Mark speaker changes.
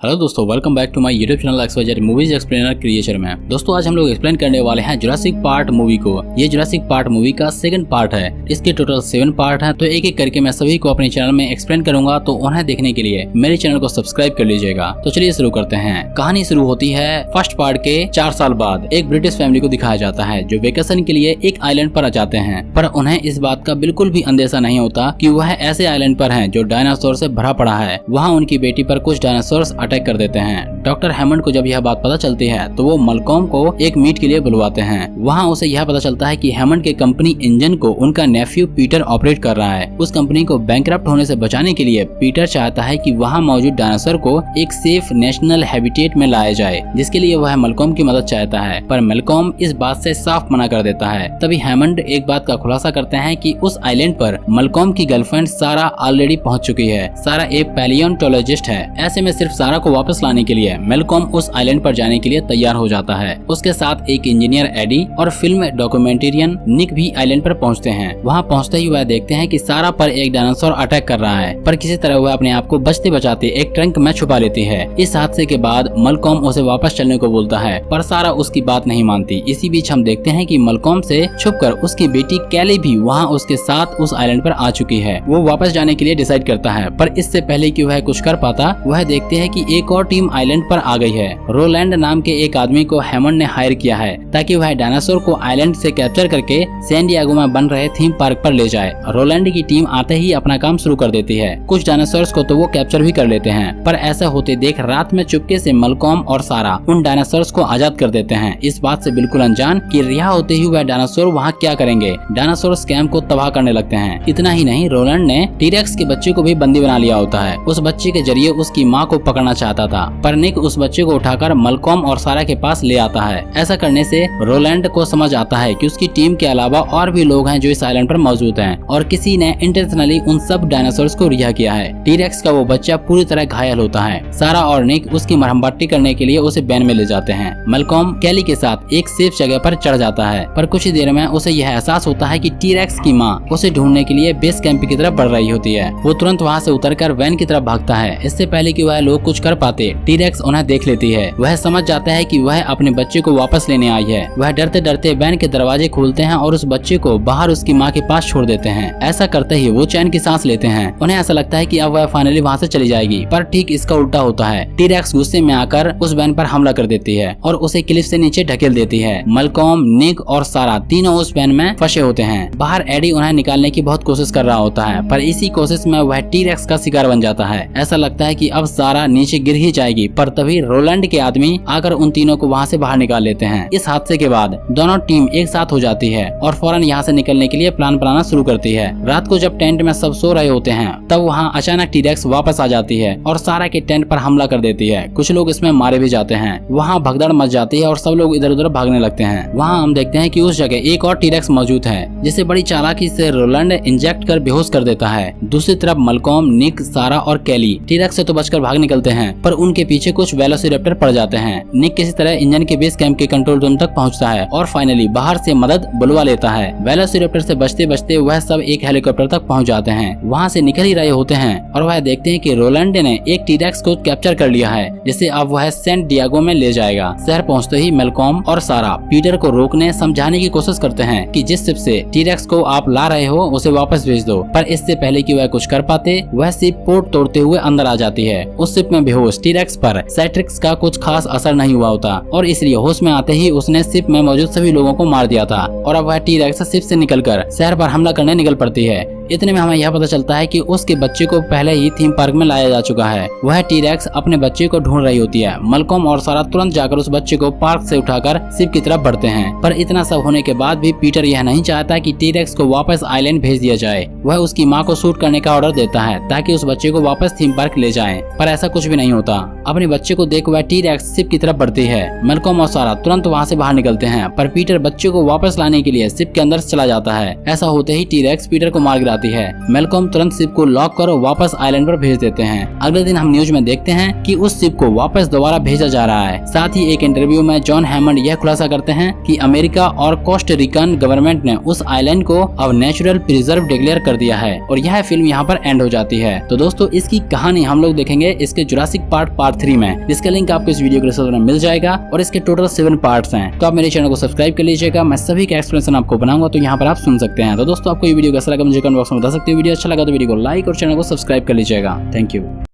Speaker 1: Hello दोस्तों, welcome back to my YouTube channel XYZ movies explainer creation में। दोस्तों आज हम लोग एक्सप्लेन करने वाले हैं जुरासिक पार्क मूवी को। ये जुरासिक पार्क मूवी का सेकंड पार्ट है। इसके टोटल 7 पार्ट हैं, तो एक एक करके मैं सभी को अपने चैनल में एक्सप्लेन करूंगा, तो उन्हें देखने के लिए मेरे चैनल को सब्सक्राइब कर लीजिएगा। तो चलिए शुरू करते हैं। कहानी शुरू होती है फर्स्ट पार्ट के 4 साल बाद। एक ब्रिटिश फैमिली को दिखाया जाता है जो वेकेशन के लिए एक आइलैंड पर आ जाते हैं, पर उन्हें इस बात का बिल्कुल भी अंदेशा नहीं होता कि वह ऐसे आइलैंड पर है जो डायनासोर से भरा पड़ा है। वहाँ उनकी बेटी पर कुछ डायनासोर अटैक कर देते हैं। डॉक्टर हैमंड को जब यह बात पता चलती है तो वो मलकॉम को एक मीट के लिए बुलवाते हैं। वहाँ उसे यह पता चलता है कि हैमंड के कंपनी इंजन को उनका नेफ्यू पीटर ऑपरेट कर रहा है। उस कंपनी को बैंकरप्ट होने से बचाने के लिए पीटर चाहता है कि वहाँ मौजूद डायनासोर को एक सेफ नेशनल हैबिटेट में लाया जाए, जिसके लिए वह मलकॉम की मदद चाहता है, पर मलकॉम इस बात से साफ मना कर देता है। तभी हैमंड एक बात का खुलासा करते हैं कि उस आइलैंड पर मलकॉम की गर्लफ्रेंड सारा ऑलरेडी पहुंच चुकी है। सारा एक पैलियोंटोलॉजिस्ट है। ऐसे में सिर्फ सारा को वापस लाने के लिए मलकॉम उस आइलैंड पर जाने के लिए तैयार हो जाता है। उसके साथ एक इंजीनियर एडी और फिल्म डॉक्यूमेंटेरियन निक भी आइलैंड पर पहुंचते हैं। वहां पहुंचते ही वह देखते हैं कि सारा पर एक डायनासोर अटैक कर रहा है, पर किसी तरह वह अपने आप को बचते बचाते एक ट्रंक में छुपा लेती है। इस हादसे के बाद मलकॉम उसे वापस चलने को बोलता है, पर सारा उसकी बात नहीं मानती। इसी बीच हम देखते हैं कि मलकॉम से छुपकर उसकी बेटी कैली भी वहाँ उसके साथ उस आइलैंड पर आ चुकी है। वो वापस जाने के लिए डिसाइड करता है, पर इससे पहले कि वह कुछ कर पाता, वह देखते हैं कि एक और टीम आइलैंड पर आ गई है। रोलैंड नाम के एक आदमी को हैमंड ने हायर किया है ताकि वह डायनासोर को आइलैंड से कैप्चर करके सैन डिएगो में बन रहे थीम पार्क पर ले जाए। रोलैंड की टीम आते ही अपना काम शुरू कर देती है। कुछ डायनासोर्स को तो वो कैप्चर भी कर लेते हैं, पर ऐसा होते देख रात में चुपके से मलकॉम और सारा उन डायनासोर्स को आजाद कर देते हैं, इस बात से बिल्कुल अनजान कि रिहा होते ही वह डायनासोर वहाँ क्या करेंगे। डायनासोर कैंप को तबाह करने लगते हैं। इतना ही नहीं, रोलैंड ने टीरेक्स के बच्चे को भी बंदी बना लिया होता है। उस बच्चे के जरिए उसकी माँ को पकड़ना चाहता था, पर निक उस बच्चे को उठाकर मलकॉम और सारा के पास ले आता है। ऐसा करने से रोलैंड को समझ आता है कि उसकी टीम के अलावा और भी लोग हैं जो इस आइलैंड पर मौजूद हैं, और किसी ने इंटेंशनली उन सब डायनासोर्स को रिहा किया है। टीरेक्स का वो बच्चा पूरी तरह घायल होता है। सारा और निक उसकी मरहमपट्टी करने के लिए उसे बैन में ले जाते हैं। मलकॉम कैली के साथ एक सेफ जगह पर चढ़ जाता है, पर कुछ ही देर में उसे यह एहसास होता है कि टीरेक्स की माँ उसे ढूंढने के लिए बेस कैंप की तरफ बढ़ रही होती है। वो तुरंत वहाँ से उतरकर वैन की तरफ भागता है। इससे पहले कि वह लोग कुछ कर पाते, टीरेक्स उन्हें देख लेती है। वह समझ जाता है कि वह अपने बच्चे को वापस लेने आई है। वह डरते डरते वैन के दरवाजे खोलते हैं और उस बच्चे को बाहर उसकी माँ के पास छोड़ देते हैं। ऐसा करते ही वो चैन की सांस लेते हैं। उन्हें ऐसा लगता है कि अब वह फाइनली वहाँ से चली जाएगी, पर ठीक इसका उल्टा होता है। टीरेक्स गुस्से में आकर उस वैन पर हमला कर देती है और उसे क्लिफ से नीचे ढकेल देती है। मलकॉम, निक और सारा तीनों उस वैन में फंसे होते हैं। बाहर एडी उन्हें निकालने की बहुत कोशिश कर रहा होता है, पर इसी कोशिश में वह टीरेक्स का शिकार बन जाता है। ऐसा लगता है कि अब सारा नीचे गिर ही जाएगी, पर तभी रोलैंड के आदमी आकर उन तीनों को वहाँ से बाहर निकाल लेते हैं। इस हादसे के बाद दोनों टीम एक साथ हो जाती है और फौरन यहाँ से निकलने के लिए प्लान बनाना शुरू करती है। रात को जब टेंट में सब सो रहे होते हैं, तब वहाँ अचानक टीरेक्स वापस आ जाती है और सारा के टेंट पर हमला कर देती है। कुछ लोग इसमें मारे भी जाते हैं। वहाँ भगदड़ मच जाती है और सब लोग इधर उधर भागने लगते हैं। वहाँ हम देखते हैं कि उस जगह एक और टीरेक्स मौजूद है, जिसे बड़ी चालाकी से रोलैंड इंजेक्ट कर बेहोश कर देता है। दूसरी तरफ मलकॉम, निक, सारा और कैली टीरेक्स से तो बचकर भाग निकलते हैं, पर उनके पीछे कुछ वेलोसिरैप्टर पड़ जाते हैं। निक किसी तरह इंजन के बेस कैंप के कंट्रोल रूम तक पहुंचता है और फाइनली बाहर से मदद बुलवा लेता है। वेलोसिरैप्टर से बचते बचते वह सब एक हेलीकॉप्टर तक पहुंच जाते हैं। वहां से निकल ही रहे होते हैं और वह देखते हैं कि रोलैंड ने एक टीरेक्स को कैप्चर कर लिया है, जिसे अब वह सैन डिएगो में ले जाएगा। शहर पहुंचते ही मलकॉम और सारा पीटर को रोकने समझाने की कोशिश करते हैं कि जिस शिप से टीरेक्स को आप ला रहे हो उसे वापस भेज दो, पर इससे पहले कि वह कुछ कर पाते, वह शिप पोर्ट तोड़ते हुए अंदर आ जाती है। उस शिप में बेहोश टीरेक्स पर सैट्रिक्स का कुछ खास असर नहीं हुआ होता और इसलिए होश में आते ही उसने शिप में मौजूद सभी लोगों को मार दिया था, और अब वह टीरेक्स शिप से निकलकर शहर पर हमला करने निकल पड़ती है। इतने में हमें यह पता चलता है कि उसके बच्चे को पहले ही थीम पार्क में लाया जा चुका है। वह टीरेक्स अपने बच्चे को ढूंढ रही होती है। मलकॉम और सारा तुरंत जाकर उस बच्चे को पार्क से उठाकर शिप की तरफ बढ़ते हैं, पर इतना सब होने के बाद भी पीटर यह नहीं चाहता कि टीरेक्स को वापस आइलैंड भेज दिया जाए। वह उसकी माँ को शूट करने का ऑर्डर देता है ताकि उस बच्चे को वापस थीम पार्क ले जाए, पर ऐसा कुछ भी नहीं होता। अपने बच्चे को देख वह टीरेक्स शिप की तरफ बढ़ती है। मलकॉम और सारा तुरंत वहाँ से बाहर निकलते हैं, पर पीटर बच्चे को वापस लाने के लिए शिप के अंदर चला जाता है। ऐसा होते ही टीरेक्स पीटर को मार गिरा आती है। मैल्कॉम तुरंत शिप को लॉक कर वापस आइलैंड पर भेज देते हैं। अगले दिन हम न्यूज में देखते हैं कि उस शिप को वापस दोबारा भेजा जा रहा है। साथ ही एक इंटरव्यू में जॉन हैमंड यह खुलासा करते हैं कि अमेरिका और कोस्टा रिकन गवर्नमेंट ने उस आइलैंड को अब नेचुरल प्रिजर्व डिक्लेयर कर दिया है और यह फिल्म यहाँ पर एंड हो जाती है। तो दोस्तों इसकी कहानी हम लोग देखेंगे इसके जुरासिक पार्ट 3 में, जिसका लिंक आपको इस वीडियो के डिस्क्रिप्शन में मिल जाएगा और इसके टोटल 7 पार्ट्स हैं। तो आप मेरे चैनल को सब्सक्राइब कर लीजिएगा, मैं सभी का एक्सप्लेनेशन आपको बनाऊंगा तो यहाँ पर आप सुन सकते हैं। तो दोस्तों आपको ये वीडियो कैसा लगा मुझे कमेंट बॉक्स में बता सकते हो। वीडियो अच्छा लगा तो वीडियो को लाइक और चैनल को सब्सक्राइब कर लीजिएगा। Thank you.